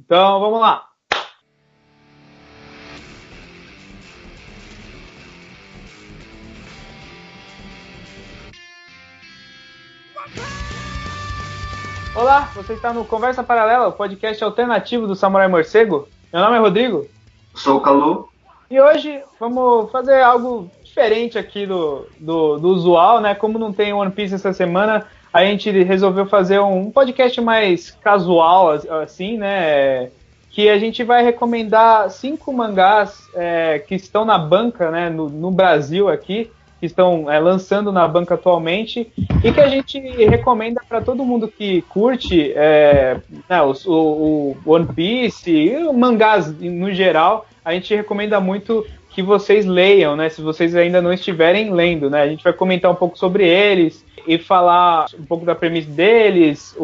Então, vamos lá. Olá, você está no Conversa Paralela, o podcast alternativo do Samurai Morcego. Meu nome é Rodrigo. Sou o Calu. E hoje vamos fazer algo diferente aqui do usual, né? Como não tem One Piece essa semana, a gente resolveu fazer um podcast mais casual, assim, né? Que a gente vai recomendar 5 mangás que estão na banca, né? No Brasil aqui, que estão lançando na banca atualmente e que a gente recomenda para todo mundo que curte né, o One Piece e mangás no geral. A gente recomenda muito que vocês leiam, né? Se vocês ainda não estiverem lendo, né? A gente vai comentar um pouco sobre eles e falar um pouco da premissa deles,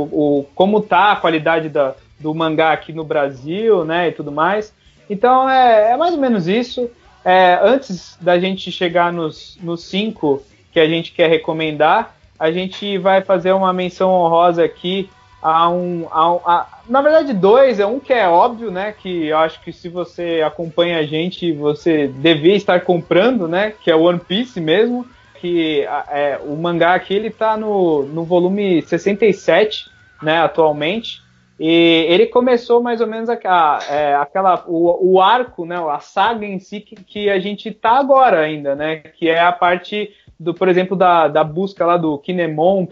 como tá a qualidade do mangá aqui no Brasil, né? E tudo mais. Então é mais ou menos isso. Antes da gente chegar nos 5 que a gente quer recomendar, a gente vai fazer uma menção honrosa aqui na verdade 2, um que é óbvio, né, que eu acho que se você acompanha a gente, você devia estar comprando, né, que é o One Piece mesmo, que o mangá aqui ele tá no volume 67, né, atualmente. E ele começou mais ou menos o arco, né, a saga em si que a gente tá agora ainda, né, que é a parte por exemplo, da busca lá do Kinemon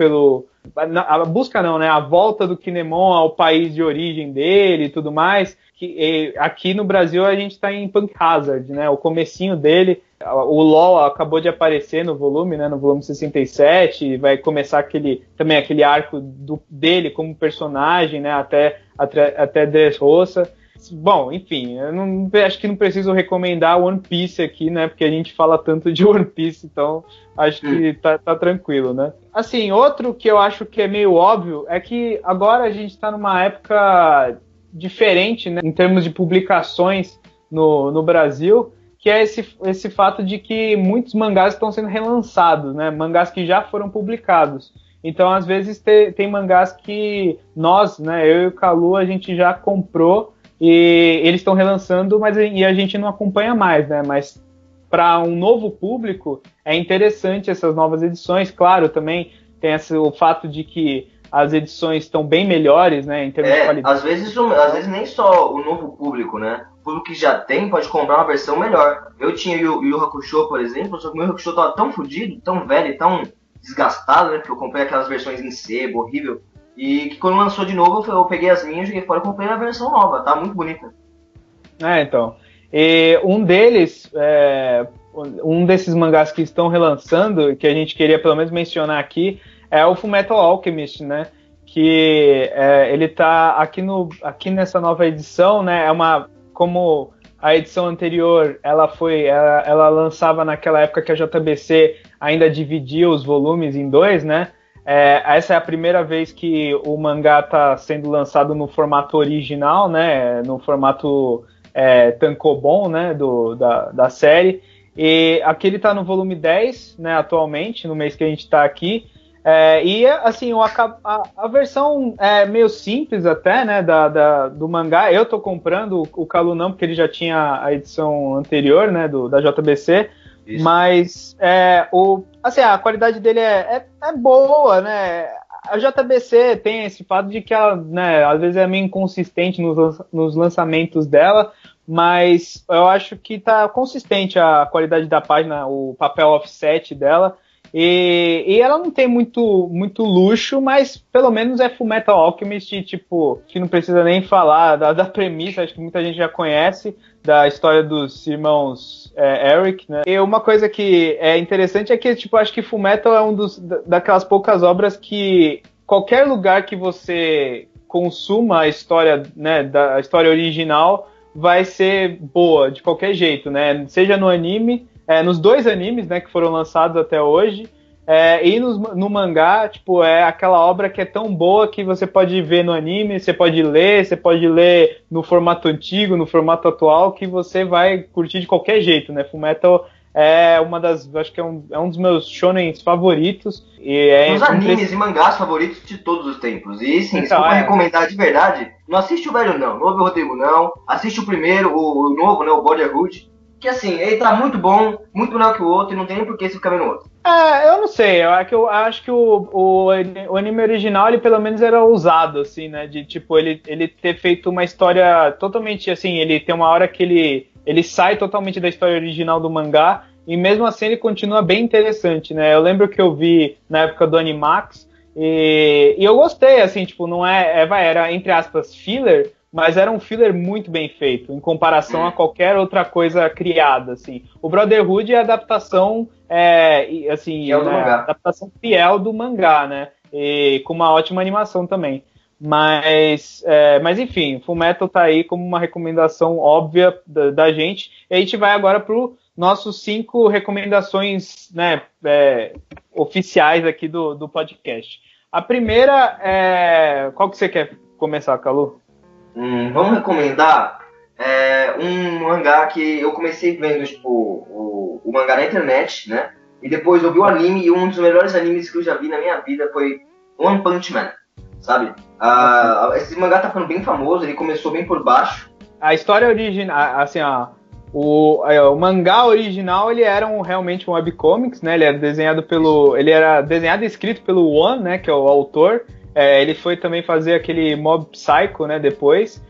a busca não, né, a volta do Kinemon ao país de origem dele e tudo mais, que aqui no Brasil a gente tá em Punk Hazard, né, o comecinho dele. O LOL acabou de aparecer no volume, né, no volume 67, vai começar aquele arco dele como personagem, né, até Dressrosa. Bom, enfim, acho que não preciso recomendar One Piece aqui, né, porque a gente fala tanto de One Piece, então acho que tá tranquilo, né. Assim, outro que eu acho que é meio óbvio é que agora a gente tá numa época diferente, né, em termos de publicações no Brasil, que é esse fato de que muitos mangás estão sendo relançados, né? Mangás que já foram publicados. Então, às vezes, tem mangás que nós, né, eu e o Calu, a gente já comprou e eles estão relançando, e a gente não acompanha mais, né? Mas para um novo público, é interessante essas novas edições. Claro, também tem o fato de que as edições estão bem melhores, né, em termos de qualidade. Às vezes nem só o novo público, né? O público que já tem pode comprar uma versão melhor. Eu tinha o Yu Hakusho, por exemplo, só que o meu Hakusho tava tão fodido, tão velho, tão desgastado, né? Porque eu comprei aquelas versões em sebo, horrível. E que quando lançou de novo, eu peguei as minhas, joguei fora e comprei a versão nova. Tá muito bonita. Então. E um desses mangás que estão relançando, que a gente queria pelo menos mencionar aqui, é o Fullmetal Alchemist, né? Que ele tá aqui nessa nova edição, né? Como a edição anterior, ela lançava naquela época que a JBC ainda dividia os volumes em 2, né? Essa é a primeira vez que o mangá está sendo lançado no formato original, né? No formato tankobon, né? Da série. E aqui ele está no volume 10, né? Atualmente, no mês que a gente está aqui. E assim, a versão é meio simples até, né, do mangá. Eu tô comprando, o Calu não, porque ele já tinha a edição anterior, né, da JBC. Isso. Mas a qualidade dele é boa, né? A JBC tem esse fato de que ela, né, às vezes é meio inconsistente nos lançamentos dela, mas eu acho que tá consistente a qualidade da página, o papel offset dela. E ela não tem muito luxo, mas pelo menos é Fullmetal Alchemist, tipo, que não precisa nem falar da premissa, acho que muita gente já conhece, da história dos irmãos Eric, né? E uma coisa que é interessante é que, tipo, acho que Fullmetal é daquelas poucas obras que qualquer lugar que você consuma a história, né, da história original, vai ser boa, de qualquer jeito, né? Seja no anime, nos 2 animes, né, que foram lançados até hoje, e no mangá, tipo, é aquela obra que é tão boa que você pode ver no anime, você pode ler no formato antigo, no formato atual, que você vai curtir de qualquer jeito, né? Fullmetal é acho que é um dos meus shonens favoritos. Os animes e mangás favoritos de todos os tempos. E sim, então, se for recomendar de verdade, não assiste o velho não ouve o Rodrigo não, assiste o primeiro, o novo, né, o Brotherhood, que assim, ele tá muito bom, muito melhor que o outro, e não tem nem por que se ficar vendo o outro. Eu não sei, eu acho que o anime original, ele pelo menos era ousado, assim, né, de tipo, ele ter feito uma história totalmente, assim, ele tem uma hora que ele sai totalmente da história original do mangá, e mesmo assim ele continua bem interessante, né, eu lembro que eu vi na época do Animax, e eu gostei, assim, tipo, não era, entre aspas, filler, mas era um filler muito bem feito, em comparação a qualquer outra coisa criada, assim. O Brotherhood é a adaptação, assim, adaptação fiel do mangá, né? E com uma ótima animação também. Mas enfim, Fullmetal tá aí como uma recomendação óbvia da gente. E a gente vai agora pro nossos 5 recomendações, né, oficiais aqui do podcast. A primeira qual que você quer começar, Calu? Vamos recomendar um mangá que eu comecei vendo, tipo, o mangá na internet, né? E depois eu vi o anime, e um dos melhores animes que eu já vi na minha vida foi One Punch Man, sabe? Esse mangá tá ficando bem famoso, ele começou bem por baixo. A história original, assim, o mangá original, ele era realmente um webcomics, né? Ele era desenhado e escrito pelo One, né? Que é o autor. Ele foi também fazer aquele Mob Psycho, né, depois.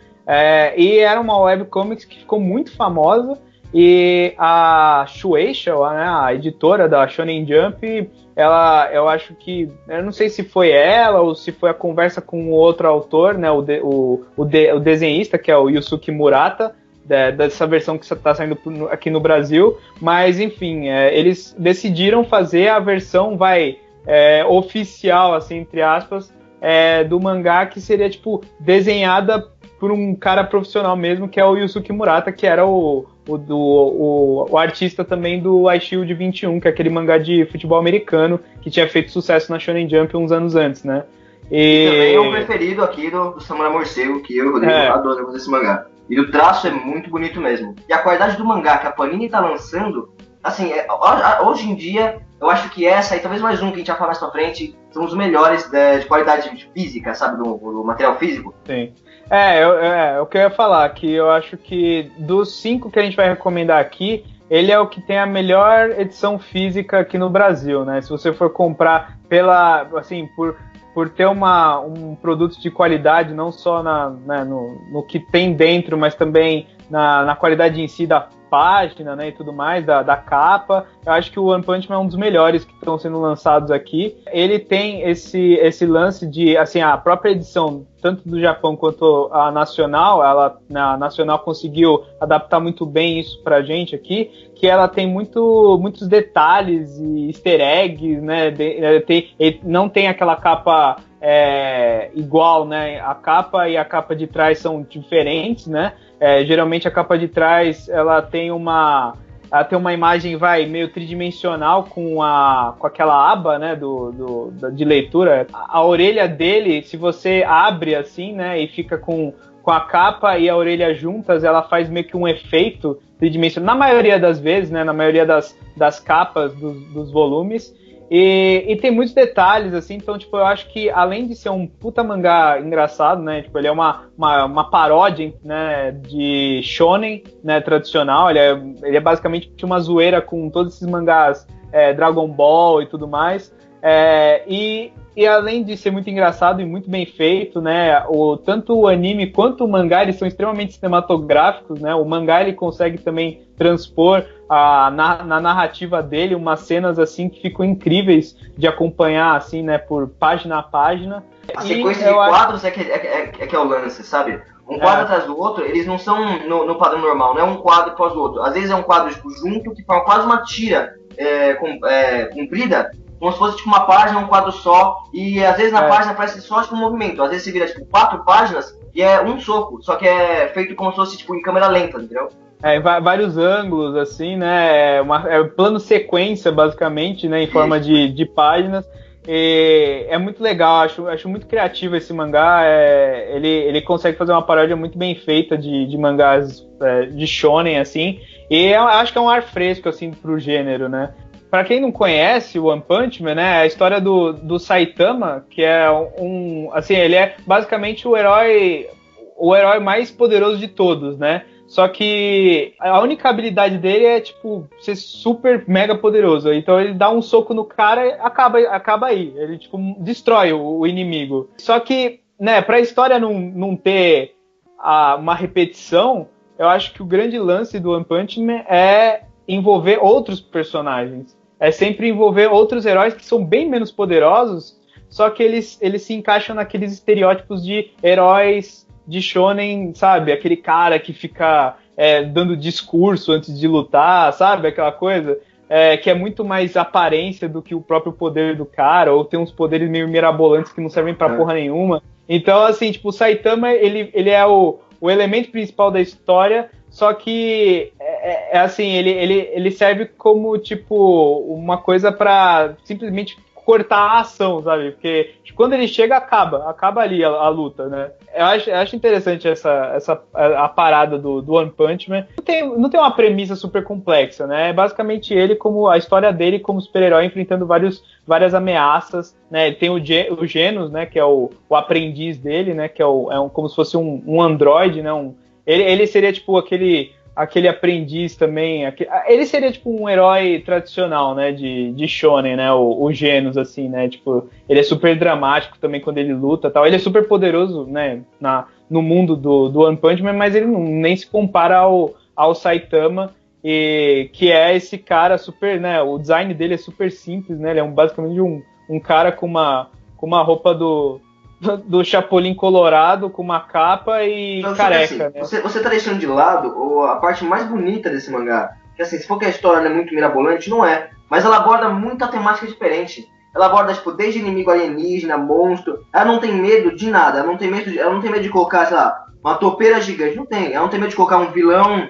E era uma webcomics que ficou muito famosa. E a Shueisha, né, a editora da Shonen Jump, eu acho que... Eu não sei se foi ela ou se foi a conversa com o outro autor, né, o desenhista, que é o Yusuke Murata, dessa versão que está saindo aqui no Brasil. Mas, enfim, eles decidiram fazer a versão, oficial, assim, entre aspas, do mangá, que seria, tipo, desenhada por um cara profissional mesmo, que é o Yusuke Murata, que era o artista também do iShield 21, que é aquele mangá de futebol americano, que tinha feito sucesso na Shonen Jump uns anos antes, né? E também é o preferido aqui do Samurai Morcego, que eu e o Rodrigo adoramos esse mangá. E o traço é muito bonito mesmo. E a qualidade do mangá que a Panini tá lançando, assim, hoje em dia, eu acho que essa e talvez mais um que a gente vai falar mais pra frente, são os melhores de qualidade física, sabe, do material físico. Sim. O que eu ia falar, que eu acho que dos 5 que a gente vai recomendar aqui, ele é o que tem a melhor edição física aqui no Brasil, né? Se você for comprar por ter um produto de qualidade, não só no que tem dentro, mas também na qualidade em si da página, né, e tudo mais, da capa. Eu acho que o One Punch Man é um dos melhores que estão sendo lançados aqui. Ele tem esse lance de, assim, a própria edição, tanto do Japão quanto a nacional, a nacional conseguiu adaptar muito bem isso pra gente aqui, que ela tem muitos detalhes e easter eggs, né, não tem aquela capa igual, né, a capa e a capa de trás são diferentes, né. Geralmente a capa de trás ela tem uma imagem meio tridimensional com aquela aba, né, de leitura. A orelha dele, se você abre assim, né, e fica com a capa e a orelha juntas, ela faz meio que um efeito tridimensional, na maioria das vezes, né, na maioria das capas dos volumes. E tem muitos detalhes, assim, então, tipo, eu acho que além de ser um puta mangá engraçado, né, tipo, ele é uma paródia, né, de shonen, né, tradicional, ele é basicamente uma zoeira com todos esses mangás Dragon Ball e tudo mais, e além de ser muito engraçado e muito bem feito, né, tanto o anime quanto o mangá, eles são extremamente cinematográficos, né, o mangá ele consegue também transpor na narrativa dele umas cenas assim que ficam incríveis de acompanhar, assim, né, por página a página. A sequência de quadros é que é o lance, sabe? Um quadro atrás do outro, eles não são no padrão normal, não é um quadro após o outro. Às vezes é um quadro tipo, junto, que forma quase uma tira comprida, como se fosse tipo uma página, um quadro só, e às vezes na página parece só tipo um movimento, às vezes você vira tipo 4 páginas e é um soco, só que é feito como se fosse tipo em câmera lenta, entendeu? Vários ângulos, assim, né? Plano sequência, basicamente, né? Em forma de páginas. E é muito legal, acho muito criativo esse mangá. Ele consegue fazer uma paródia muito bem feita de mangás de shonen, assim. E eu acho que é um ar fresco, assim, pro gênero, né? Pra quem não conhece o One Punch Man, né? A história do Saitama, que é assim, ele é basicamente o herói mais poderoso de todos, né? Só que a única habilidade dele é, tipo, ser super mega poderoso. Então ele dá um soco no cara e acaba aí. Ele, tipo, destrói o inimigo. Só que, né, pra história não ter uma repetição, eu acho que o grande lance do One Punch Man é envolver outros personagens. É sempre envolver outros heróis que são bem menos poderosos, só que eles se encaixam naqueles estereótipos de heróis de shonen, sabe? Aquele cara que fica dando discurso antes de lutar, sabe? Aquela coisa que é muito mais aparência do que o próprio poder do cara, ou tem uns poderes meio mirabolantes que não servem pra porra nenhuma. Então, assim, tipo, o Saitama, ele é o elemento principal da história, só que assim, ele serve como, tipo, uma coisa pra simplesmente cortar a ação, sabe? Porque quando ele chega, acaba ali a luta, né? Eu acho interessante a parada do One Punch Man. Não tem uma premissa super complexa, né? É basicamente a história dele como super-herói enfrentando várias ameaças, né? Ele tem o Genos, né? Que é o aprendiz dele, né? Que como se fosse um androide, né? Ele seria tipo aquele aprendiz também. Ele seria tipo um herói tradicional, né? De shonen, né? O Genos, assim, né? Tipo, ele é super dramático também quando ele luta, tal. Ele é super poderoso, né? No mundo do One Punch Man, mas ele nem se compara ao Saitama, que é esse cara super, né? O design dele é super simples, né? Ele é basicamente um cara com uma roupa do Chapolin Colorado, com uma capa e então, careca, assim, né? Você tá deixando de lado a parte mais bonita desse mangá. Que assim, se for que a história é muito mirabolante, não é. Mas ela aborda muita temática diferente. Ela aborda, tipo, desde inimigo alienígena, monstro. Ela não tem medo de nada. Ela não tem medo de colocar, sei lá, uma topeira gigante. Não tem. Ela não tem medo de colocar um vilão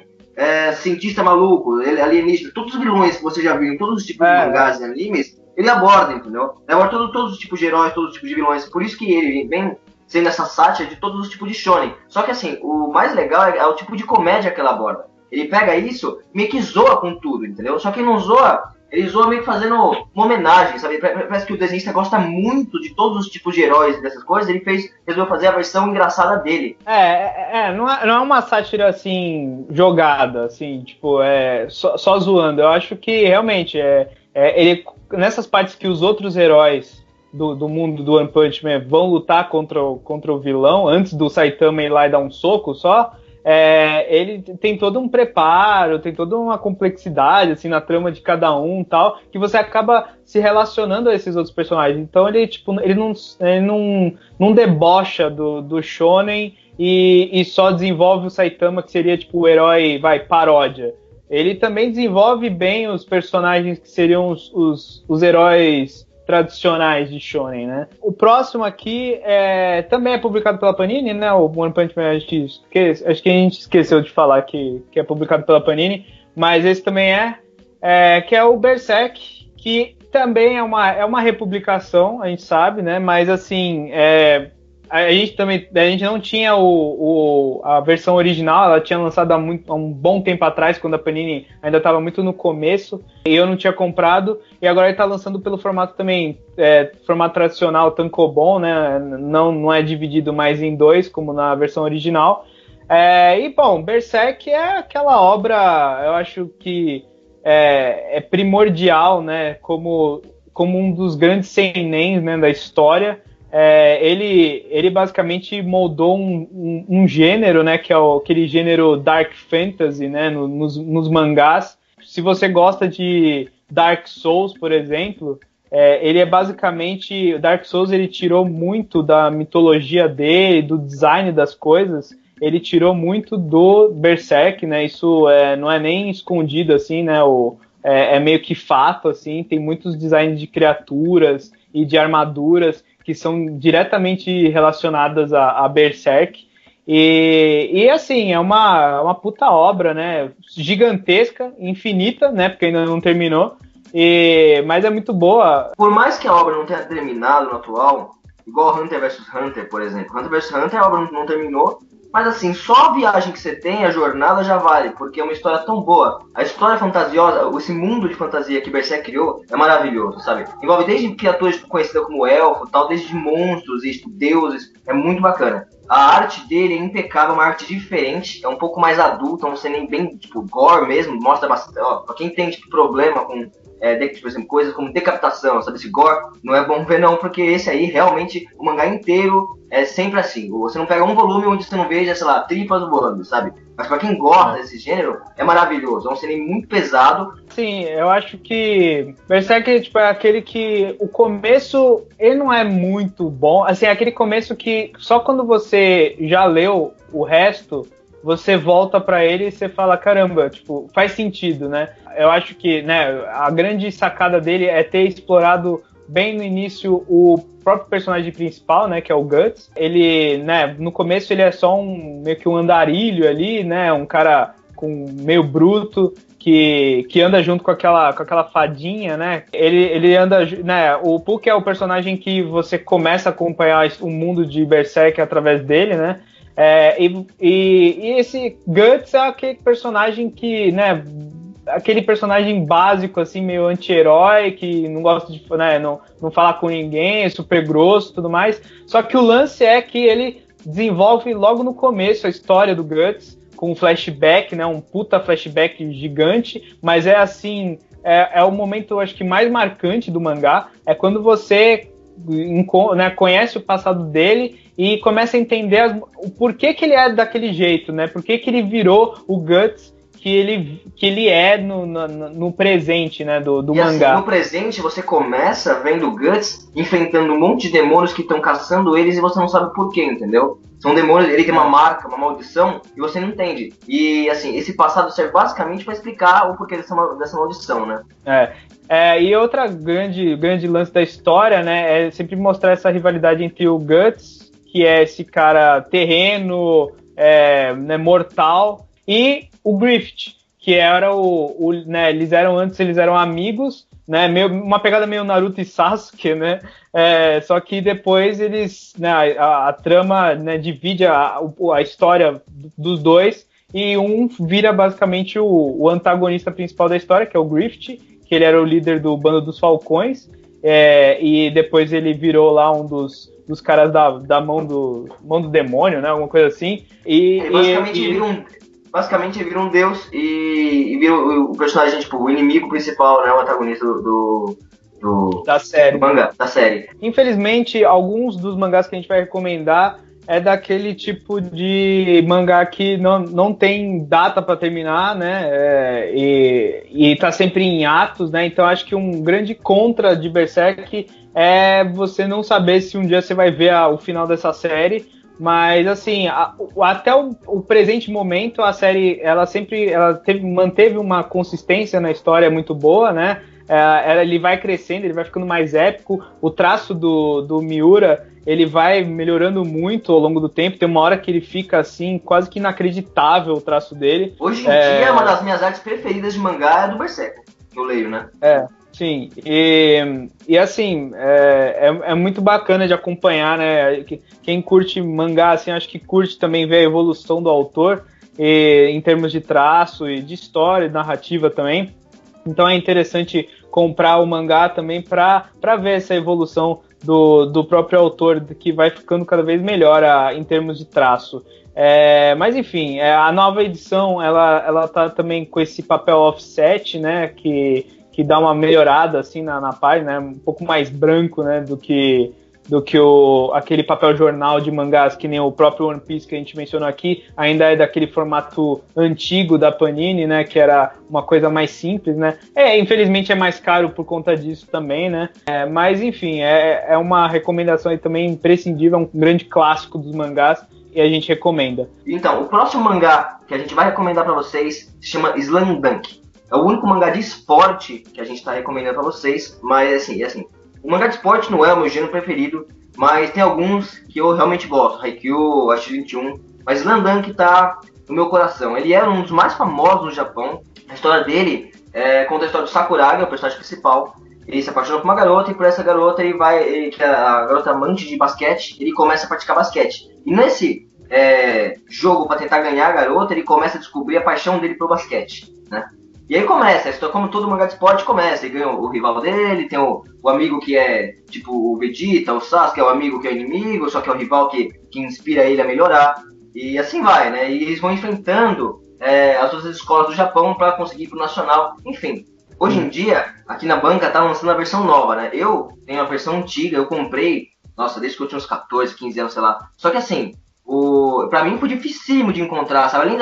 cientista maluco, alienígena. Todos os vilões que você já viu em todos os tipos de mangás e animes, ele aborda, entendeu? Ele aborda todos os tipos de heróis, todos os tipos de vilões. Por isso que ele vem sendo essa sátira de todos os tipos de shonen. Só que assim, o mais legal é o tipo de comédia que ela aborda. Ele pega isso e meio que zoa com tudo, entendeu? Só que não zoa, ele zoa meio que fazendo uma homenagem, sabe? Parece que o desenhista gosta muito de todos os tipos de heróis e dessas coisas, ele resolveu fazer a versão engraçada dele. Não é uma sátira, assim, jogada, assim, tipo, só zoando. Eu acho que, realmente, ele, nessas partes que os outros heróis do mundo do One Punch Man vão lutar contra o vilão, antes do Saitama ir lá e dar um soco só, ele tem todo um preparo, tem toda uma complexidade assim, na trama de cada um tal, que você acaba se relacionando a esses outros personagens. Então ele não debocha do shonen e só desenvolve o Saitama, que seria tipo o herói, paródia. Ele também desenvolve bem os personagens que seriam os heróis tradicionais de shonen, né? O próximo aqui também é publicado pela Panini, né? O One Punch Man, acho que a gente esqueceu de falar que é publicado pela Panini, mas esse também que é o Berserk, que também é uma republicação, a gente sabe, né? Mas assim, a gente não tinha a versão original, ela tinha lançado há um bom tempo atrás, quando a Panini ainda estava muito no começo, e eu não tinha comprado, e agora ele está lançando pelo formato também, formato tradicional, tankobon, né? Não é dividido mais em dois, como na versão original. E, bom, Berserk é aquela obra, eu acho que é primordial, né? Como um dos grandes seinens, né, da história. Ele basicamente moldou um gênero, né, que é aquele gênero Dark Fantasy, né, nos mangás. Se você gosta de Dark Souls, por exemplo, ele é basicamente... Dark Souls, ele tirou muito da mitologia dele, do design das coisas. Ele tirou muito do Berserk, né, isso não é nem escondido, assim, né, é meio que fato, assim. Tem muitos designs de criaturas e de armaduras que são diretamente relacionadas a Berserk. E assim, é uma puta obra, né? Gigantesca, infinita, né? Porque ainda não terminou. Mas é muito boa. Por mais que a obra não tenha terminado no atual, igual Hunter vs Hunter, por exemplo. Hunter vs Hunter, a obra não terminou, mas assim, só a viagem que você tem, a jornada já vale, porque é uma história tão boa. A história fantasiosa, esse mundo de fantasia que Berserk criou é maravilhoso, sabe? Envolve desde criaturas conhecidas como elfo, tal, desde monstros e deuses, é muito bacana. A arte dele é impecável, uma arte diferente, é um pouco mais adulta, não sei nem bem, tipo, gore mesmo, mostra bastante, ó, pra quem tem, tipo, problema com, por exemplo, coisas como decapitação, sabe, esse gore, não é bom ver não, porque esse aí, realmente, o mangá inteiro é sempre assim, você não pega um volume onde você não veja, sei lá, tripas voando, sabe, mas pra quem gosta desse gênero, é maravilhoso, é um cinema muito pesado. Sim, eu acho que Berserk, tipo, é aquele que o começo, ele não é muito bom, assim, é aquele começo que só quando você já leu o resto, você volta pra ele e você fala, caramba, tipo, faz sentido, né? Eu acho que, né, a grande sacada dele é ter explorado bem no início o próprio personagem principal, né, que é o Guts. Ele, né, no começo ele é só meio que um andarilho ali, né, um cara com meio bruto que anda junto com aquela fadinha, né? Ele anda, né, o Puck é o personagem que você começa a acompanhar o mundo de Berserk através dele, né? E esse Guts é aquele personagem que, né, aquele personagem básico, assim, meio anti-herói, que não gosta de, né, não fala com ninguém, é super grosso e tudo mais. Só que o lance é que ele desenvolve logo no começo a história do Guts, com um flashback, né, um puta flashback gigante, mas é assim, é o momento, acho que, mais marcante do mangá, é quando você, né, conhece o passado dele e começa a entender o porquê que ele é daquele jeito, né, porquê que ele virou o Guts que ele é no presente, né, do mangá. Assim, no presente, você começa vendo o Guts enfrentando um monte de demônios que estão caçando eles e você não sabe porquê, entendeu? São demônios, ele tem uma marca, uma maldição, e você não entende. E, assim, esse passado serve basicamente para explicar o porquê dessa maldição, né? E outra grande lance da história, né, é sempre mostrar essa rivalidade entre o Guts, que é esse cara terreno, né, mortal, e o Griffith, que era né, eles eram amigos, né, uma pegada meio Naruto e Sasuke, né, só que depois eles, né, a trama, né, divide a história dos dois, e um vira basicamente o antagonista principal da história, que é o Griffith, que ele era o líder do Bando dos Falcões, e depois ele virou lá um dos caras da mão do demônio, né, alguma coisa assim, Basicamente ele vira um deus e vira o personagem, tipo, o inimigo principal, né? O antagonista da série. Do mangá, da série. Infelizmente, alguns dos mangás que a gente vai recomendar é daquele tipo de mangá que não tem data para terminar, né? E tá sempre em atos, né? Então acho que um grande contra de Berserk é você não saber se um dia você vai ver o final dessa série. Mas, assim, até o presente momento, a série, ela manteve uma consistência na história muito boa, né? Ele vai crescendo, ele vai ficando mais épico. O traço do Miura, ele vai melhorando muito ao longo do tempo. Tem uma hora que ele fica, assim, quase que inacreditável o traço dele. Hoje em dia, uma das minhas artes preferidas de mangá é do Berserk, que eu leio, né? Sim, e assim, é muito bacana de acompanhar, né? Quem curte mangá, assim, acho que curte também ver a evolução do autor, em termos de traço e de história, de narrativa também. Então é interessante comprar o mangá também para ver essa evolução do próprio autor, que vai ficando cada vez melhor em termos de traço. Mas enfim, a nova edição, ela tá também com esse papel offset, né? Que dá uma melhorada assim na página, né, um pouco mais branco, né, do que aquele papel jornal de mangás, que nem o próprio One Piece que a gente mencionou aqui, ainda é daquele formato antigo da Panini, né, que era uma coisa mais simples, né. Infelizmente é mais caro por conta disso também, né, mas enfim, é uma recomendação aí também imprescindível, é um grande clássico dos mangás, e a gente recomenda. Então, o próximo mangá que a gente vai recomendar para vocês se chama Slam Dunk. É o único mangá de esporte que a gente está recomendando para vocês, mas assim, o mangá de esporte não é o meu gênero preferido, mas tem alguns que eu realmente gosto, Haikyuu, Ash 21, mas Slam Dunk tá no meu coração. Ele era um dos mais famosos no Japão. A história dele conta a história do Sakuragi, o personagem principal. Ele se apaixona por uma garota e por essa garota que é a garota amante de basquete, ele começa a praticar basquete. E nesse jogo para tentar ganhar a garota, ele começa a descobrir a paixão dele pelo basquete, né? E aí começa, a história, como todo mangá de esporte começa, ele ganha o rival dele, tem o amigo que é tipo o Vegeta, o Sasuke é o amigo que é o inimigo, só que é o rival que inspira ele a melhorar. E assim vai, né? E eles vão enfrentando as outras escolas do Japão para conseguir ir pro nacional, enfim. Hoje em dia, aqui na banca tá lançando a versão nova, né? Eu tenho a versão antiga, eu comprei, nossa, desde que eu tinha uns 14, 15 anos, sei lá. Só que assim, pra mim foi dificílimo de encontrar, sabe? Além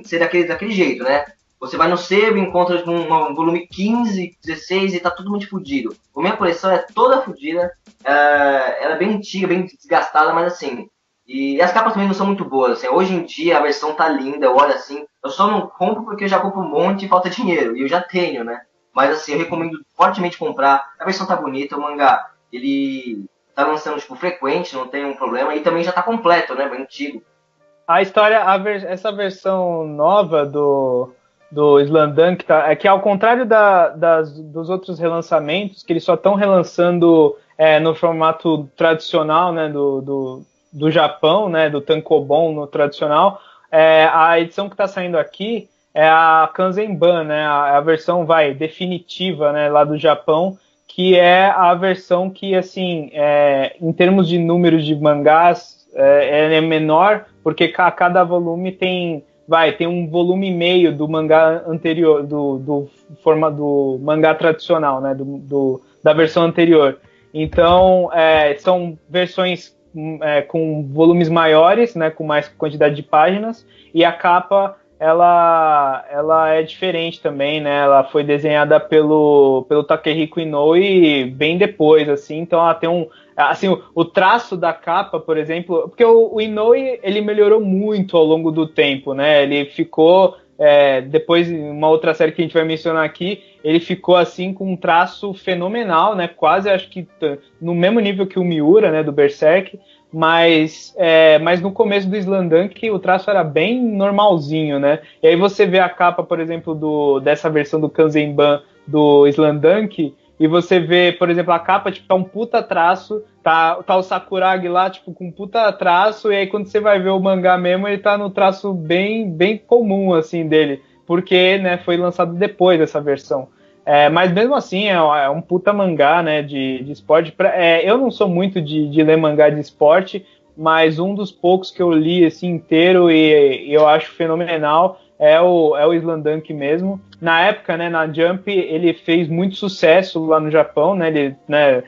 de ser daquele jeito, né? Você vai no sebo e encontra um volume 15, 16 e tá tudo muito fodido. A minha coleção é toda fodida, ela é bem antiga, bem desgastada, mas assim... E as capas também não são muito boas, assim. Hoje em dia a versão tá linda, eu olho assim... Eu só não compro porque eu já compro um monte e falta dinheiro, e eu já tenho, né? Mas assim, eu recomendo fortemente comprar. A versão tá bonita, o mangá, ele tá lançando, tipo, frequente, não tem um problema. E também já tá completo, né? Bem antigo. A história, essa versão nova do Slandunk é que ao contrário dos outros relançamentos, que eles só estão relançando no formato tradicional, né, do Japão, né, do Tankobon no tradicional, a edição que está saindo aqui é a Kanzenban, né, a versão definitiva, né, lá do Japão, que é a versão que, assim, em termos de números de mangás, é menor, porque cada volume tem um volume e meio do mangá anterior, do mangá tradicional, né, da versão anterior. Então, são versões com volumes maiores, né, com mais quantidade de páginas, e a capa ela é diferente também, né? Ela foi desenhada pelo Takehiko Inoue bem depois, assim, então ela tem assim, o traço da capa, por exemplo, porque o Inoue, ele melhorou muito ao longo do tempo, né? Ele ficou, depois, uma outra série que a gente vai mencionar aqui, ele ficou, assim, com um traço fenomenal, né? Quase, acho que, no mesmo nível que o Miura, né? Do Berserk, mas no começo do Slandunk o traço era bem normalzinho, né? E aí você vê a capa, por exemplo, dessa versão do Kanzenban do Slandunk, e você vê, por exemplo, a capa, tipo, tá um puta traço, tá o Sakuragi lá, tipo, com um puta traço, e aí quando você vai ver o mangá mesmo, ele tá no traço bem, bem comum, assim, dele, porque, né, foi lançado depois dessa versão. Mas mesmo assim, é um puta mangá, né, de esporte. Eu não sou muito de ler mangá de esporte, mas um dos poucos que eu li, assim, inteiro e eu acho fenomenal é o Slandunk mesmo. Na época, né, na Jump, ele fez muito sucesso lá no Japão, né, ele, né,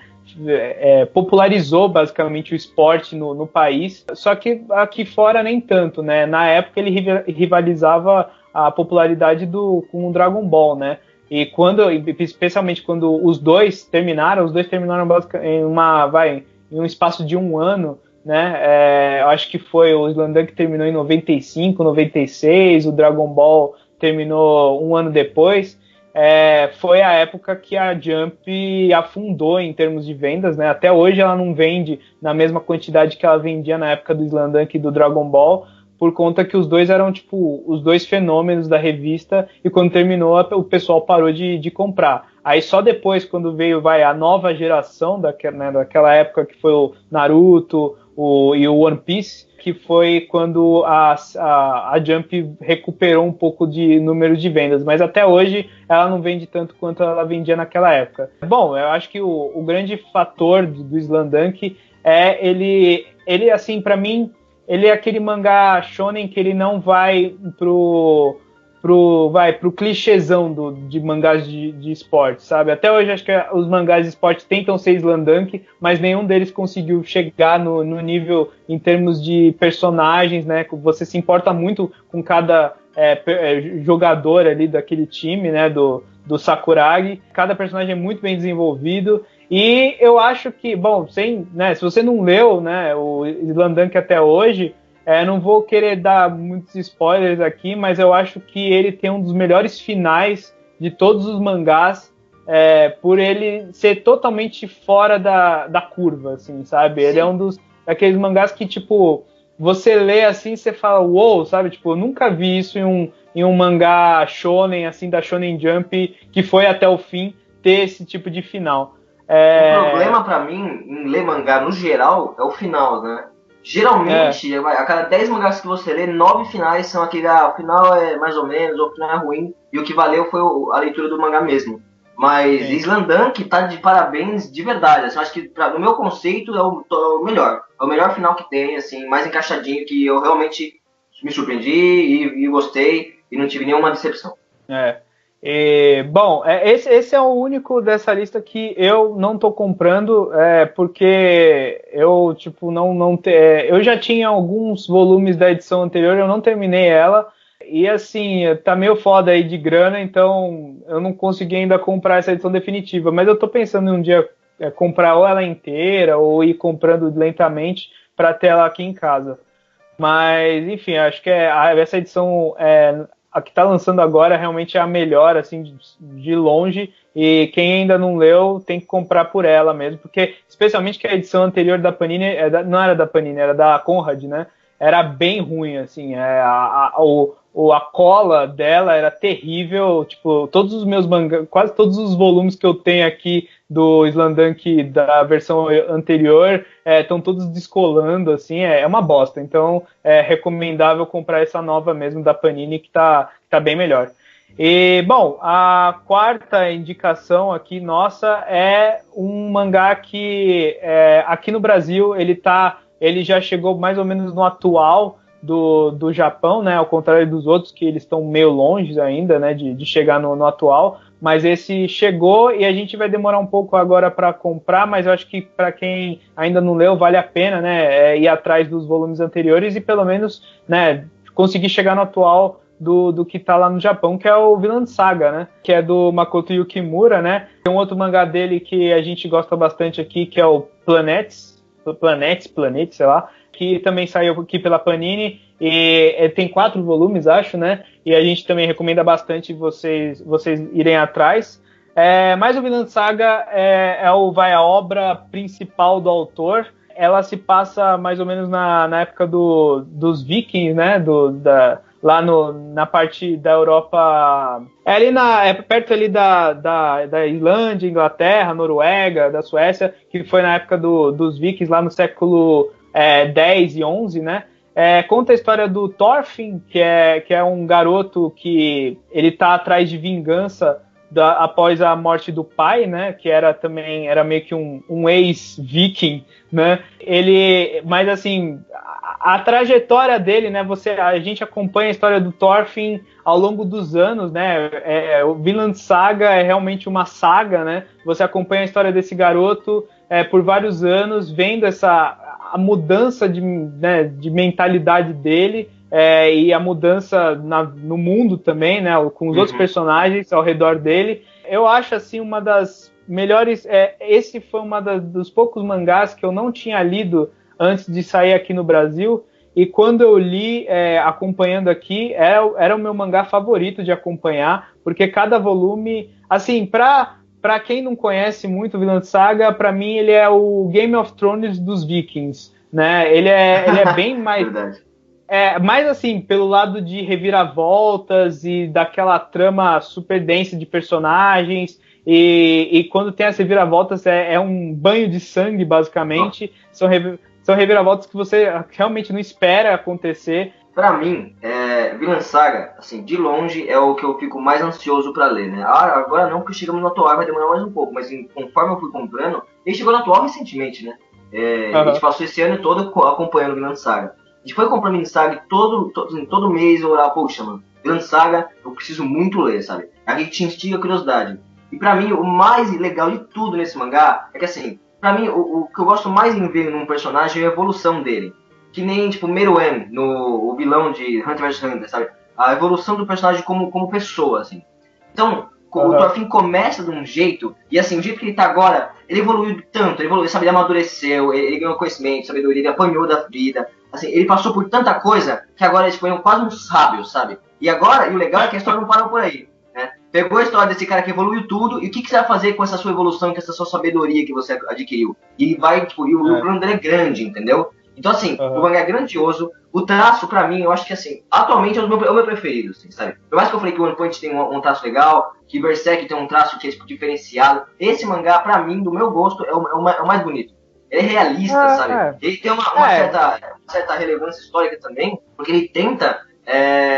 popularizou basicamente o esporte no país, só que aqui fora nem tanto, né, na época ele rivalizava a popularidade com o Dragon Ball, né, e especialmente quando os dois terminaram em um espaço de um ano, né? Eu acho que foi o Slandunk terminou em 95, 96, o Dragon Ball terminou um ano depois. Foi a época que a Jump afundou em termos de vendas, né? Até hoje ela não vende na mesma quantidade que ela vendia na época do Slandunk e do Dragon Ball, por conta que os dois eram, tipo, os dois fenômenos da revista, e quando terminou, o pessoal parou de comprar. Aí só depois, quando veio, a nova geração daquela época, que foi o Naruto e o One Piece, que foi quando a Jump recuperou um pouco de número de vendas, mas até hoje ela não vende tanto quanto ela vendia naquela época. Bom, eu acho que o grande fator do Slandunk é ele assim, para mim, ele é aquele mangá shonen que ele não vai pro clichêzão de mangás de esporte, sabe? Até hoje acho que os mangás de esporte tentam ser Slandunk, mas nenhum deles conseguiu chegar no nível em termos de personagens, né? Você se importa muito com cada jogador ali daquele time, né? Do Sakuragi. Cada personagem é muito bem desenvolvido. E eu acho que, bom, se você não leu, né, o Slandunk até hoje, não vou querer dar muitos spoilers aqui, mas eu acho que ele tem um dos melhores finais de todos os mangás, por ele ser totalmente fora da curva, assim, sabe? Sim. Ele é um daqueles mangás que, tipo, você lê assim, você fala, uou, sabe? Tipo, eu nunca vi isso em um mangá shonen, assim, da Shonen Jump, que foi até o fim, ter esse tipo de final. O problema pra mim em ler mangá no geral é o final, né? Geralmente, a cada 10 mangás que você lê, 9 finais são aquele, o final é mais ou menos, ou o final é ruim, e o que valeu foi a leitura do mangá mesmo. Mas Slandunk tá de parabéns de verdade. Assim, eu acho que, no meu conceito, é o melhor. É o melhor final que tem, assim, mais encaixadinho, que eu realmente me surpreendi e gostei, e não tive nenhuma decepção. Bom, esse é o único dessa lista que eu não tô comprando, porque eu, tipo, eu já tinha alguns volumes da edição anterior, eu não terminei ela, e assim, tá meio foda aí de grana, então eu não consegui ainda comprar essa edição definitiva, mas eu tô pensando em um dia comprar ou ela inteira, ou ir comprando lentamente para ter ela aqui em casa. Mas, enfim, acho que essa edição, a que está lançando agora, realmente é a melhor, assim, de longe. E quem ainda não leu tem que comprar por ela mesmo, porque, especialmente que a edição anterior da Panini, não era da Panini, era da Conrad, né? Era bem ruim, assim. A cola dela era terrível. Tipo, todos os meus mangás, quase todos os volumes que eu tenho aqui do Slandunk da versão anterior estão todos descolando, assim, é uma bosta. Então é recomendável comprar essa nova mesmo da Panini, que tá bem melhor. E, bom, a quarta indicação aqui nossa é um mangá que aqui no Brasil ele já chegou mais ou menos no atual do Japão, né? Ao contrário dos outros, que eles estão meio longe ainda, né? De chegar no atual. Mas esse chegou e a gente vai demorar um pouco agora para comprar, mas eu acho que para quem ainda não leu, vale a pena, né? Ir atrás dos volumes anteriores e pelo menos, né? Conseguir chegar no atual do que tá lá no Japão, que é o Vinland Saga, né? Que é do Makoto Yukimura, né? Tem um outro mangá dele que a gente gosta bastante aqui, que é o Planets, sei lá, que também saiu aqui pela Panini, e tem 4 volumes, acho, né? E a gente também recomenda bastante vocês irem atrás. Mas o Vinland Saga vai a obra principal do autor. Ela se passa mais ou menos na época dos vikings, né? Lá na parte da Europa, perto ali da Islândia, Inglaterra, Noruega, da Suécia, que foi na época dos vikings, lá no século 10 e 11, né? Conta a história do Thorfinn, que é um garoto que ele tá atrás de vingança após a morte do pai, né? Que era meio que um ex-viking, né? Mas assim, a trajetória dele, né? A gente acompanha a história do Thorfinn ao longo dos anos, né? O Vinland Saga é realmente uma saga, né? Você acompanha a história desse garoto por vários anos, vendo a mudança de mentalidade dele e a mudança no mundo também, né? Com os outros personagens ao redor dele. Eu acho assim uma das melhores. Esse foi dos poucos mangás que eu não tinha lido antes de sair aqui no Brasil, e quando eu li acompanhando aqui, era o meu mangá favorito de acompanhar, porque cada volume, assim, pra quem não conhece muito o Vinland Saga, pra mim ele é o Game of Thrones dos Vikings, né? Ele é bem mais... mais assim, pelo lado de reviravoltas e daquela trama super densa de personagens, e quando tem as reviravoltas é um banho de sangue, basicamente. São reviravoltas que você realmente não espera acontecer. Pra mim, Vinland Saga, assim, de longe, é o que eu fico mais ansioso pra ler, né? Agora não, porque chegamos no atual, vai demorar mais um pouco, mas conforme eu fui comprando, ele chegou no atual recentemente, né? A gente passou esse ano todo acompanhando Vinland Saga. A gente foi comprando Vinland Saga todo mês, eu olhava, poxa, mano, Vinland Saga eu preciso muito ler, sabe? A gente instiga a curiosidade. E pra mim, o mais legal de tudo nesse mangá é que, assim, pra mim, o que eu gosto mais em ver num personagem é a evolução dele. Que nem, tipo, Meruem, o vilão de Hunter vs Hunter, sabe? A evolução do personagem como pessoa, assim. Então, o Thorfinn começa de um jeito, e assim, o jeito que ele tá agora, ele evoluiu tanto, sabe, ele amadureceu, ele ganhou conhecimento, sabedoria, ele apanhou da vida, assim, ele passou por tanta coisa, que agora ele foi quase um sábio, sabe? E agora, o legal é que a história não parou por aí, né? Pegou a história desse cara que evoluiu tudo, e o que você vai fazer com essa sua evolução, com essa sua sabedoria que você adquiriu? E ele vai, tipo, e o plano dele é grande, entendeu? Então, assim, o mangá é grandioso. O traço, pra mim, eu acho que, assim, atualmente é o meu preferido, assim, sabe? Por mais que eu falei que o One Punch tem um traço legal, que Berserk tem um traço que é, tipo, diferenciado, esse mangá, pra mim, do meu gosto, é o mais bonito. Ele é realista, sabe? Ele tem uma certa relevância histórica também, porque ele tenta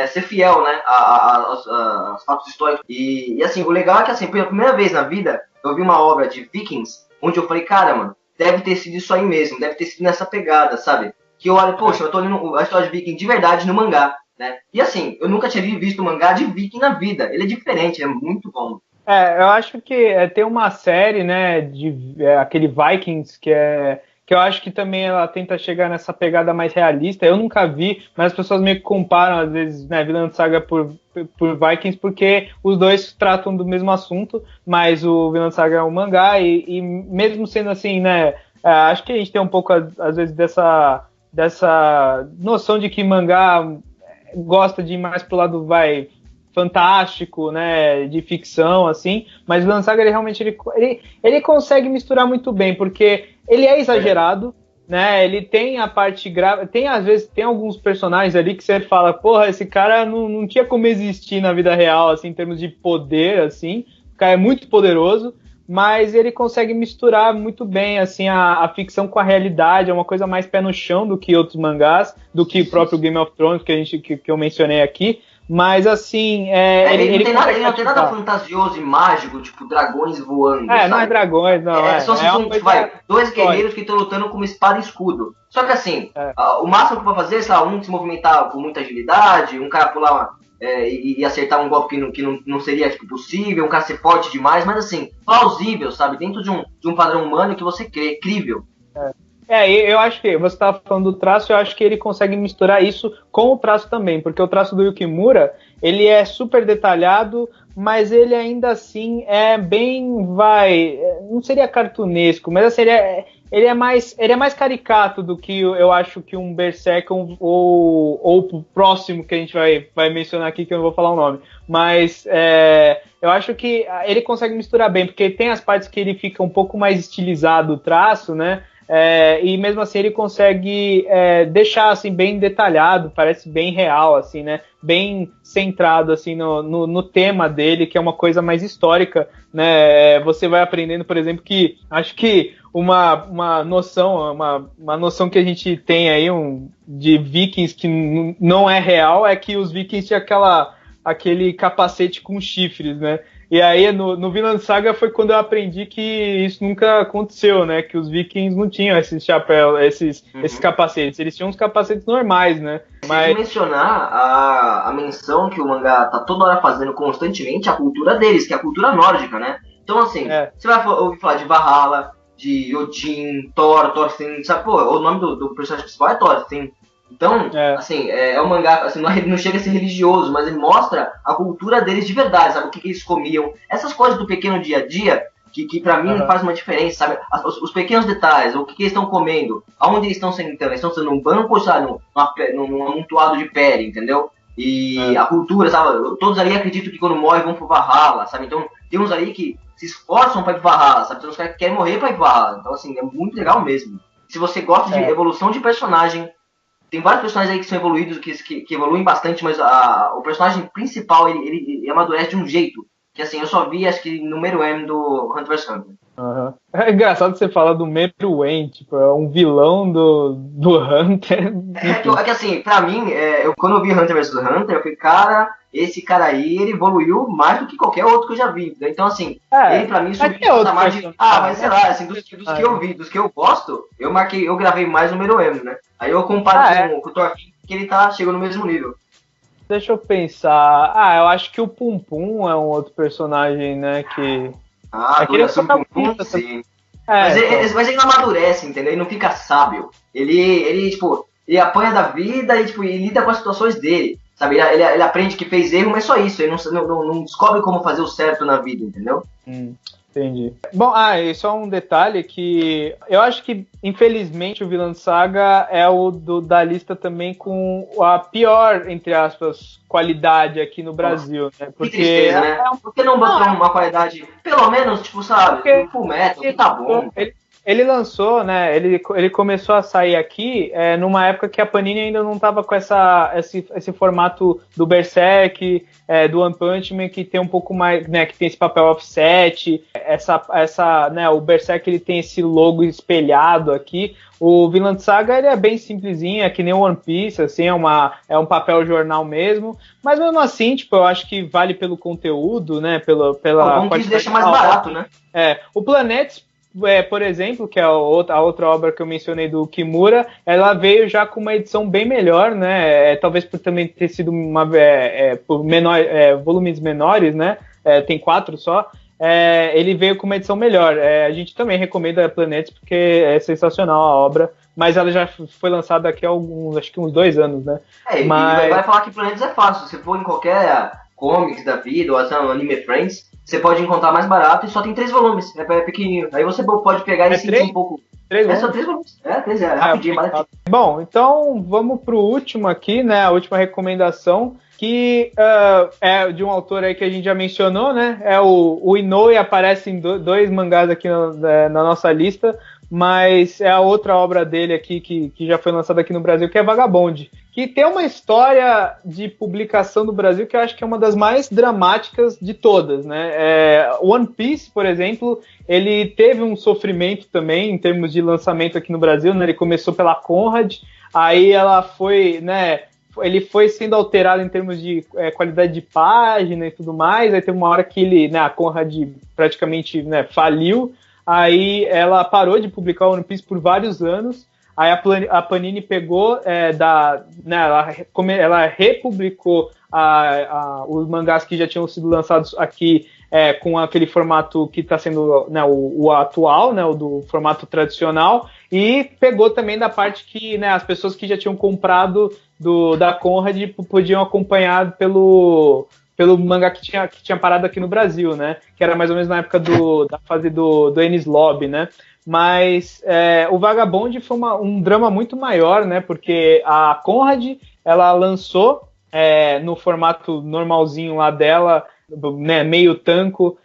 ser fiel, né, aos fatos históricos. E, assim, o legal é que, assim, pela primeira vez na vida, eu vi uma obra de Vikings, onde eu falei, cara, mano, deve ter sido isso aí mesmo, deve ter sido nessa pegada, sabe? Que eu olho, poxa, eu tô lendo a história de Viking de verdade no mangá, né? E assim, eu nunca tinha visto um mangá de Viking na vida. Ele é diferente, ele é muito bom. Eu acho que tem uma série, né, de aquele Vikings, que eu acho que também ela tenta chegar nessa pegada mais realista. Eu nunca vi, mas as pessoas meio que comparam, às vezes, né, Vinland Saga por Vikings, porque os dois tratam do mesmo assunto, mas o Vinland Saga é um mangá, e mesmo sendo assim, né, acho que a gente tem um pouco, às vezes, dessa noção de que mangá gosta de ir mais pro lado, fantástico, né, de ficção, assim, mas o Vinland Saga, ele realmente ele consegue misturar muito bem, porque ele é exagerado, né, ele tem a parte grave, às vezes, tem alguns personagens ali que você fala, porra, esse cara não tinha como existir na vida real, assim, em termos de poder, assim, o cara é muito poderoso, mas ele consegue misturar muito bem, assim, a ficção com a realidade, é uma coisa mais pé no chão do que outros mangás, do que o próprio Game of Thrones, que eu mencionei aqui. Mas, assim, ele não tem nada fantasioso e mágico, tipo dragões voando. Sabe? Não é dragões, não. São dois guerreiros que estão lutando com uma espada e escudo. Só que, assim, o máximo que vai fazer é, sei lá, um se movimentar com muita agilidade, um cara pular e acertar um golpe que não seria tipo, possível, um cara ser forte demais, mas, assim, plausível, sabe? Dentro de um padrão humano que você crê, crível. Eu acho que você estava falando do traço, eu acho que ele consegue misturar isso com o traço também, porque o traço do Yukimura, ele é super detalhado, mas ele ainda assim é bem, não seria cartunesco, mas assim, ele é mais caricato do que eu acho que um Berserk ou o próximo que a gente vai mencionar aqui, que eu não vou falar o nome, mas eu acho que ele consegue misturar bem, porque tem as partes que ele fica um pouco mais estilizado o traço, né? E mesmo assim ele consegue deixar assim bem detalhado, parece bem real, assim, né? Bem centrado assim no tema dele, que é uma coisa mais histórica, né? Você vai aprendendo, por exemplo, que acho que uma noção que a gente tem aí de Vikings que não é real é que os Vikings tinham aquele capacete com chifres, né? E aí, no Vinland Saga foi quando eu aprendi que isso nunca aconteceu, né? Que os vikings não tinham esses chapéus, esses capacetes. Eles tinham uns capacetes normais, né? Mas mencionar a menção que o mangá tá toda hora fazendo constantemente a cultura deles, que é a cultura nórdica, né? Então, assim, você vai ouvir falar de Valhalla, de Odin, Thorfinn, sabe? Pô, o nome do personagem principal é Thorfinn. Então, assim, é um mangá, assim, não chega a ser religioso, mas ele mostra a cultura deles de verdade, sabe? O que eles comiam. Essas coisas do pequeno dia a dia, que pra mim faz uma diferença, sabe? Os pequenos detalhes, o que eles estão comendo, aonde eles estão sentando. Eles estão sendo num banco ou, sabe, num amontoado de pele, entendeu? E a cultura, sabe? Todos ali acreditam que quando morrem vão pro Valhalla, sabe? Então, tem uns ali que se esforçam pra ir pro Valhalla, sabe? Tem uns caras que querem morrer pra ir pro Valhalla. Então, assim, é muito legal mesmo. Se você gosta de evolução de personagem, tem vários personagens aí que são evoluídos, que evoluem bastante, mas o personagem principal, ele amadurece de um jeito que, assim, eu só vi, acho que, no Meruem do Hunter vs Hunter. É engraçado você falar do Meruem, tipo, é um vilão do Hunter. É que, assim, pra mim, quando eu vi Hunter vs Hunter, eu falei, cara, esse cara aí, ele evoluiu mais do que qualquer outro que eu já vi. Então, assim, ele pra mim subiu no patamar de... mas sei lá, assim, dos que eu vi, dos que eu gosto, eu gravei mais no Meruem, né? Aí eu comparo com o Thorfinn, que ele chegou no mesmo nível. Deixa eu pensar. Eu acho que o Pum Pum é um outro personagem, né, que... Duração Pum Pum, sim. Mas ele não amadurece, entendeu? Ele não fica sábio. Ele tipo, ele apanha da vida e, tipo, ele lida com as situações dele. Sabe? Ele aprende que fez erro, mas só isso. Ele não descobre como fazer o certo na vida, entendeu? Entendi. Bom, e só um detalhe que eu acho que, infelizmente, o Vinland Saga é o da lista também com a pior, entre aspas, qualidade aqui no Brasil, né? Porque que tristeza, né? Por que não botar uma qualidade, pelo menos, tipo, sabe, Fullmetal, que tá bom. Ele lançou, né? Ele começou a sair aqui numa época que a Panini ainda não estava com esse formato do Berserk, do One Punch Man, que tem um pouco mais, né? Que tem esse papel offset, né? O Berserk ele tem esse logo espelhado aqui. O Vinland Saga ele é bem simplesinho, é que nem o One Piece, assim, é um papel jornal mesmo. Mas mesmo assim, tipo, eu acho que vale pelo conteúdo, né? Pela Bom que deixa mais barato, né? O Planetes, por exemplo, que é a outra obra que eu mencionei do Kimura, ela veio já com uma edição bem melhor, né? Talvez por também ter sido por volumes menores, né? Tem 4 só. Ele veio com uma edição melhor. A gente também recomenda a Planetes porque é sensacional a obra, mas ela já foi lançada aqui há acho que uns 2 anos, né? Mas... E vai falar que Planetes é fácil. Se for em qualquer comics da vida ou até no Anime Friends, você pode encontrar mais barato e só tem 3 volumes. É pequenininho. Aí você pode pegar e sentir um pouco. 3 volumes? Só 3 volumes. 3 rapidinho, baratinho. Bom, então vamos pro último aqui, né? A última recomendação, que é de um autor aí que a gente já mencionou, né? O Inoue, aparece em 2 mangás aqui na nossa lista, mas é a outra obra dele aqui que já foi lançada aqui no Brasil, que é Vagabond, que tem uma história de publicação do Brasil que eu acho que é uma das mais dramáticas de todas, né? One Piece, por exemplo, ele teve um sofrimento também em termos de lançamento aqui no Brasil, né? Ele começou pela Conrad, aí ela foi, né? Ele foi sendo alterado em termos de qualidade de página e tudo mais, aí teve uma hora que a Conrad praticamente, né, faliu, aí ela parou de publicar o One Piece por vários anos, aí a Panini pegou, ela republicou os mangás que já tinham sido lançados aqui com aquele formato que está sendo, né, o atual, né, o do formato tradicional, e pegou também da parte que, né, as pessoas que já tinham comprado da Conrad podiam acompanhar pelo mangá que tinha parado aqui no Brasil, né? Que era mais ou menos na época da fase do Enies Lobby, né? Mas o Vagabond foi um drama muito maior, né? Porque a Conrad, ela lançou no formato normalzinho lá dela, né, meio tanco,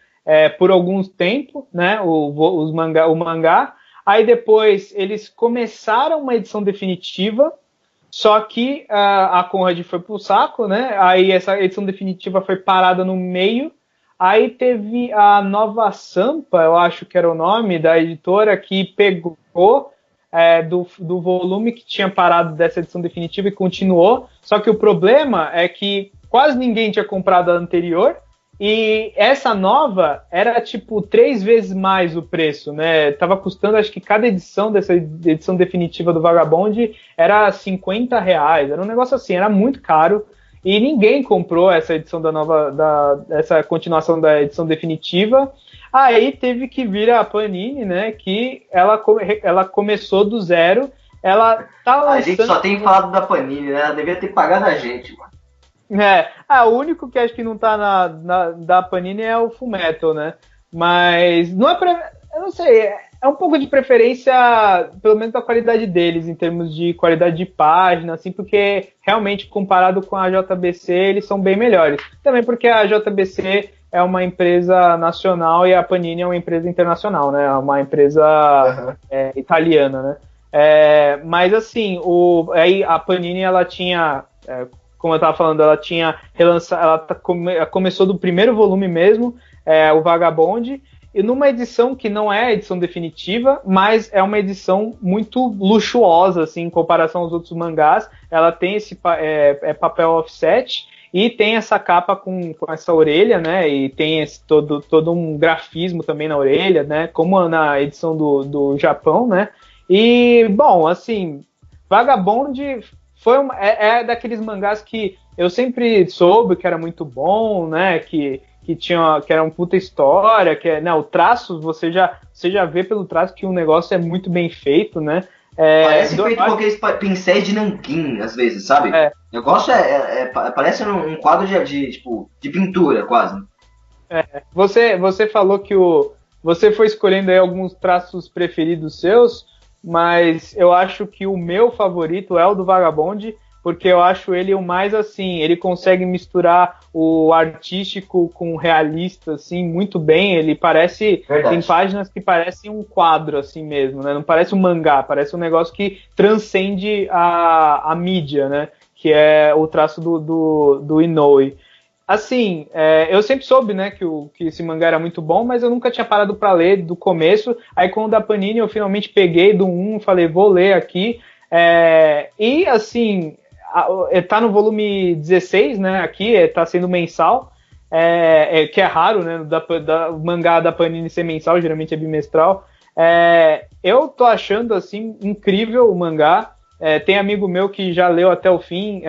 por algum tempo, né? O mangá. Aí depois eles começaram uma edição definitiva. Só que a Conrad foi pro saco, né? Aí essa edição definitiva foi parada no meio. Aí teve a Nova Sampa, eu acho que era o nome da editora, que pegou do volume que tinha parado dessa edição definitiva e continuou. Só que o problema é que quase ninguém tinha comprado a anterior. E essa nova era tipo 3 vezes mais o preço, né? Tava custando, acho que cada edição dessa edição definitiva do Vagabond era R$50. Era um negócio assim, era muito caro. E ninguém comprou essa edição essa continuação da edição definitiva. Aí teve que vir a Panini, né? Que ela começou do zero. Ela tá lançando... A gente só tem falado da Panini, né? Ela devia ter pagado a gente, mano. O único que acho que não tá da Panini é o Fullmetal, né? Mas não eu não sei, é um pouco de preferência, pelo menos da qualidade deles, em termos de qualidade de página, assim, porque realmente comparado com a JBC, eles são bem melhores. Também porque a JBC é uma empresa nacional e a Panini é uma empresa internacional, né? É uma empresa italiana, né? Mas assim, aí a Panini, ela tinha... como eu estava falando, ela tinha relançado, começou do primeiro volume mesmo, o Vagabond, e numa edição que não é a edição definitiva, mas é uma edição muito luxuosa, assim, em comparação aos outros mangás. Ela tem esse papel offset e tem essa capa com essa orelha, né? E tem todo um grafismo também na orelha, né? Como na edição do Japão, né? E, bom, assim, Vagabond é daqueles mangás que eu sempre soube que era muito bom, né? Que era uma puta história, né, o traço, você já vê pelo traço que o negócio é muito bem feito, né? Parece feito com aqueles pincéis de nanquim, às vezes, sabe? O negócio parece um quadro de pintura, quase. Você falou que você foi escolhendo aí alguns traços preferidos seus, mas eu acho que o meu favorito é o do Vagabond, porque eu acho ele o mais assim, ele consegue misturar o artístico com o realista, assim, muito bem. Ele parece, Verdade. tem páginas que parecem um quadro, assim mesmo, né? Não parece um mangá, parece um negócio que transcende a mídia, né? Que é o traço do Inoue. Assim, eu sempre soube, né, que esse mangá era muito bom, mas eu nunca tinha parado para ler do começo. Aí, quando da Panini, eu finalmente peguei do 1, falei, vou ler aqui. E, assim, tá no volume 16, né, aqui, tá sendo mensal, que é raro, né, o mangá da Panini ser mensal, geralmente é bimestral. Eu tô achando, assim, incrível o mangá. Tem amigo meu que já leu até o fim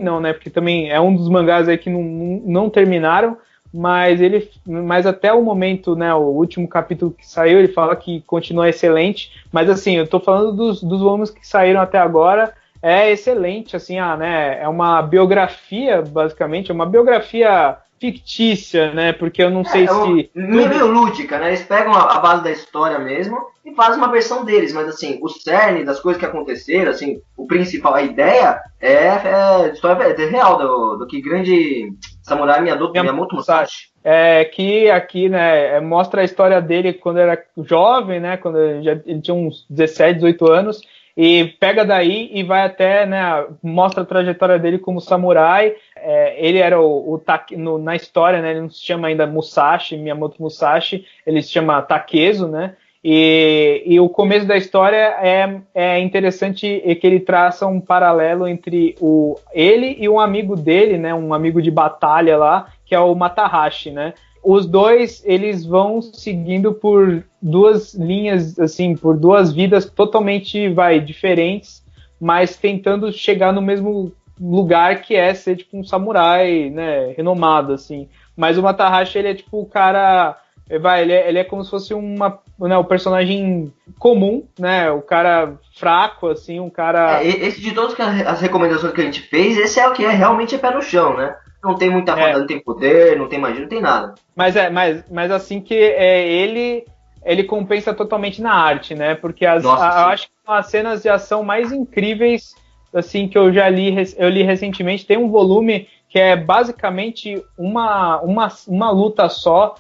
não, né? Porque também é um dos mangás aí que não terminaram, mas até o momento, né? O último capítulo que saiu, ele fala que continua excelente. Mas assim, eu tô falando dos volumes que saíram até agora, é excelente, assim, né? É uma biografia, basicamente, é uma biografia fictícia, né? Porque eu não sei se meio lúdica, né? Eles pegam a base da história mesmo e fazem uma versão deles, mas assim, o cerne das coisas que aconteceram, assim, o principal, a ideia história real do que grande samurai Miyamoto Musashi. Que aqui, né, mostra a história dele quando era jovem, né? Quando ele tinha uns 17, 18 anos. E pega daí e vai até, né, mostra a trajetória dele como samurai. Ele era na história, né, ele não se chama ainda Musashi, Miyamoto Musashi, ele se chama Takezo, né, e o começo da história é interessante que ele traça um paralelo entre ele e um amigo dele, né, um amigo de batalha lá, que é o Matahashi, né. Os dois, eles vão seguindo por duas linhas, assim, por duas vidas totalmente, diferentes, mas tentando chegar no mesmo lugar, que é ser, tipo, um samurai, né, renomado, assim. Mas o Matahashi, ele é, tipo, o cara... ele é como se fosse o personagem comum, né, o cara fraco, assim, um cara... Esse de todas as recomendações que a gente fez, esse é o que realmente é pé no chão, né? Não tem muita foda, não tem poder, não tem magia, não tem nada. Mas assim que ele compensa totalmente na arte, né? Porque eu acho que são as cenas de ação mais incríveis, assim, que eu li recentemente. Tem um volume que é basicamente uma luta só,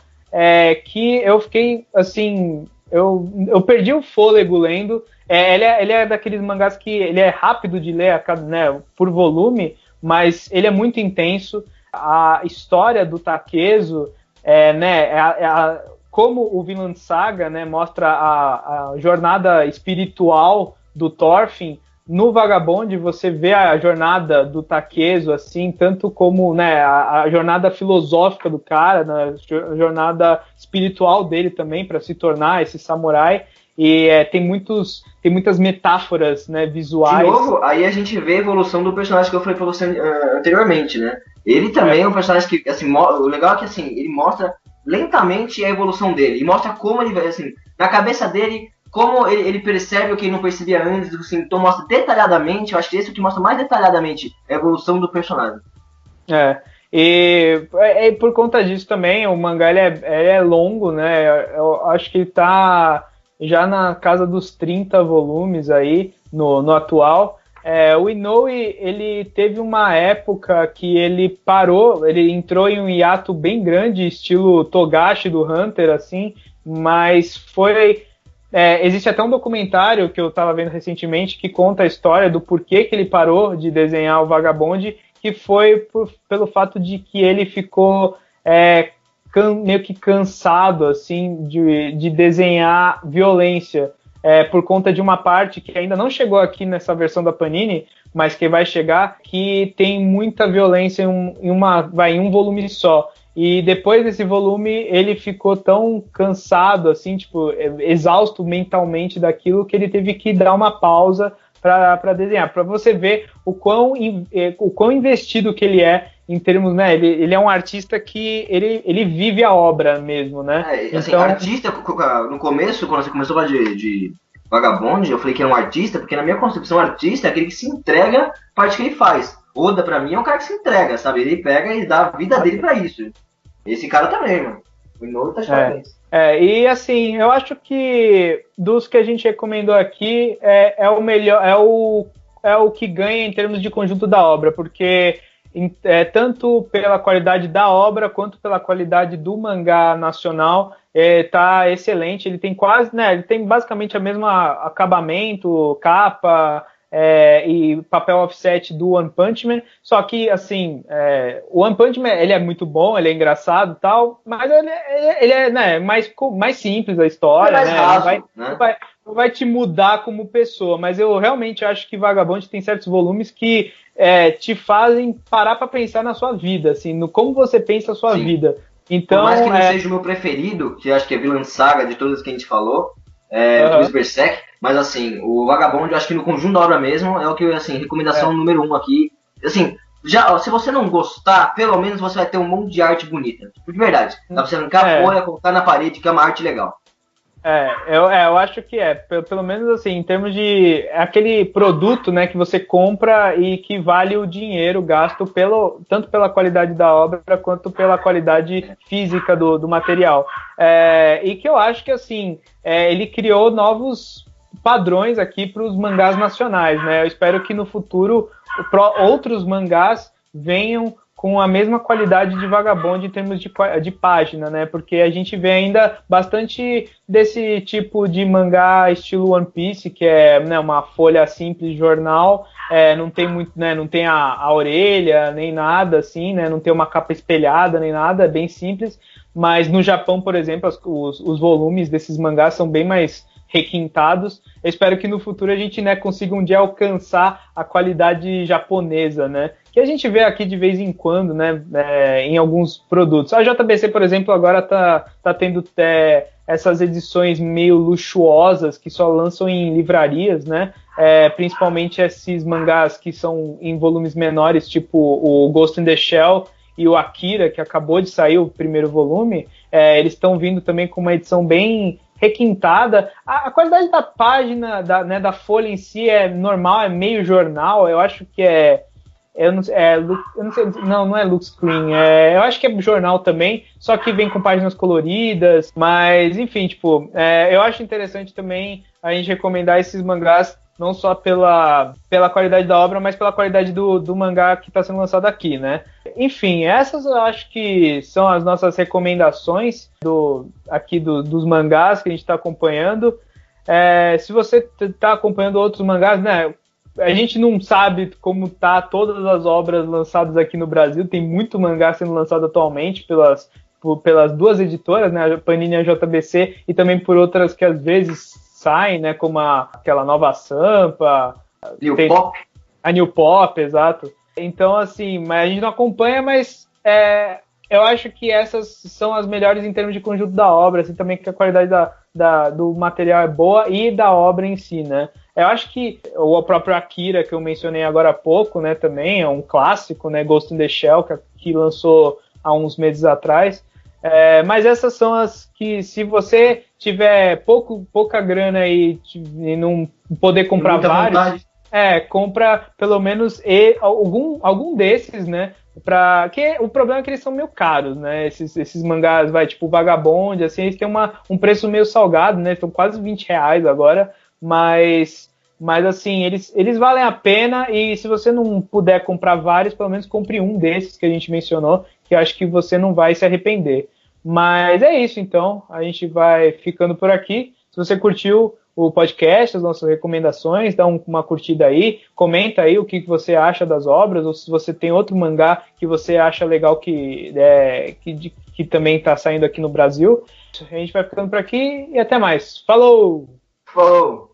que eu fiquei, assim, eu perdi o fôlego lendo. Ele é daqueles mangás que ele é rápido de ler né, por volume, mas ele é muito intenso. A história do Takezo, né, como o Vinland Saga, né, mostra a jornada espiritual do Thorfinn, no Vagabond você vê a jornada do Takezo, assim, tanto como, né, a jornada filosófica do cara, né, a jornada espiritual dele também para se tornar esse samurai. E tem muitas metáforas, né, visuais. De novo, aí a gente vê a evolução do personagem que eu falei pra você anteriormente, né? Ele também é um personagem que, assim, o legal é que, assim, ele mostra lentamente a evolução dele. E mostra como ele, assim, na cabeça dele, como ele percebe o que ele não percebia antes, assim, então mostra detalhadamente, eu acho que esse é o que mostra mais detalhadamente a evolução do personagem. E por conta disso também, o mangá ele é longo, né? Eu acho que ele tá já na casa dos 30 volumes aí, no atual. O Inoue, ele teve uma época que ele parou, ele entrou em um hiato bem grande, estilo Togashi do Hunter, assim, mas existe até um documentário que eu estava vendo recentemente que conta a história do porquê que ele parou de desenhar o Vagabond, que foi pelo fato de que ele ficou meio que cansado, assim, de desenhar violência, por conta de uma parte que ainda não chegou aqui nessa versão da Panini, mas que vai chegar, que tem muita violência em um volume só. E depois desse volume, ele ficou tão cansado, assim, tipo, exausto mentalmente daquilo, que ele teve que dar uma pausa para desenhar, para você ver o quão investido que ele é em termos, né, ele é um artista que ele vive a obra mesmo, né? Assim, então, artista, no começo, quando você começou a falar de Vagabond, eu falei que era um artista, porque na minha concepção, artista é aquele que se entrega a parte que ele faz. Oda, pra mim, é um cara que se entrega, sabe? Ele pega e dá a vida dele pra isso. Esse cara também, mano. O Inoue tá de parabéns. E assim, eu acho que dos que a gente recomendou aqui, é o melhor, é o que ganha em termos de conjunto da obra, porque tanto pela qualidade da obra quanto pela qualidade do mangá nacional tá excelente. Ele tem quase, né? Ele tem basicamente o mesmo acabamento, capa e papel offset do One Punch Man. Só que assim, o One Punch Man ele é muito bom, ele é engraçado e tal, mas ele é né, mais simples a história, mais né? raso, Não vai te mudar como pessoa, mas eu realmente acho que Vagabond tem certos volumes que te fazem parar para pensar na sua vida, assim, no como você pensa a sua Sim. vida. Então, por mais que não seja o meu preferido, que eu acho que é Vinland Saga de todas que a gente falou, talvez Berserk, mas assim, o Vagabond, eu acho que no conjunto da obra mesmo é o que, assim, recomendação número 1 aqui. Assim, já, se você não gostar, pelo menos você vai ter um monte de arte bonita. De verdade. Dá pra você arrancar a folha, colocar na parede, que é uma arte legal. Eu acho que pelo menos assim, em termos de aquele produto, né, que você compra e que vale o dinheiro gasto tanto pela qualidade da obra quanto pela qualidade física do material. E que eu acho que assim, ele criou novos padrões aqui para os mangás nacionais, né? Eu espero que no futuro outros mangás venham com a mesma qualidade de Vagabond em termos de página, né? Porque a gente vê ainda bastante desse tipo de mangá estilo One Piece, que é, né, uma folha simples de jornal, não tem muito, né, não tem a orelha nem nada assim, né? Não tem uma capa espelhada nem nada, é bem simples. Mas no Japão, por exemplo, os volumes desses mangás são bem mais requintados. Eu espero que no futuro a gente, né, consiga um dia alcançar a qualidade japonesa, né? Que a gente vê aqui de vez em quando, né, em alguns produtos. A JBC, por exemplo, agora tá tendo essas edições meio luxuosas que só lançam em livrarias, né? Principalmente esses mangás que são em volumes menores, tipo o Ghost in the Shell e o Akira, que acabou de sair o primeiro volume. Eles estão vindo também com uma edição bem requintada. A qualidade da página, da folha em si é normal, é meio jornal. Eu acho que eu não sei, não é look screen, eu acho que é jornal também, só que vem com páginas coloridas, mas enfim, tipo, eu acho interessante também a gente recomendar esses mangás não só pela qualidade da obra, mas pela qualidade do mangá que está sendo lançado aqui, né? Enfim, essas eu acho que são as nossas recomendações dos mangás que a gente está acompanhando. Se você está acompanhando outros mangás, né? A gente não sabe como tá todas as obras lançadas aqui no Brasil. Tem muito mangá sendo lançado atualmente pelas duas editoras, né? A Panini e a JBC, e também por outras que às vezes saem, né? Como aquela Nova Sampa. A New Pop, exato. Então, assim, mas a gente não acompanha, mas eu acho que essas são as melhores em termos de conjunto da obra, assim, também que a qualidade do material é boa e da obra em si, né? Eu acho que o próprio Akira, que eu mencionei agora há pouco, né, também é um clássico, né, Ghost in the Shell, que lançou há uns meses atrás. Mas essas são as que, se você tiver pouca grana e não poder comprar vários, compra pelo menos algum desses, né? Que o problema é que eles são meio caros, né? Esses mangás, tipo Vagabond, assim, eles têm um preço meio salgado, né? Estão quase R$20 agora, mas assim, eles valem a pena, e se você não puder comprar vários, pelo menos compre um desses que a gente mencionou, que eu acho que você não vai se arrepender. Mas é isso, então, a gente vai ficando por aqui. Se você curtiu o podcast, as nossas recomendações, dá uma curtida aí, comenta aí o que você acha das obras, ou se você tem outro mangá que você acha legal que também está saindo aqui no Brasil. A gente vai ficando por aqui e até mais. Falou! Falou!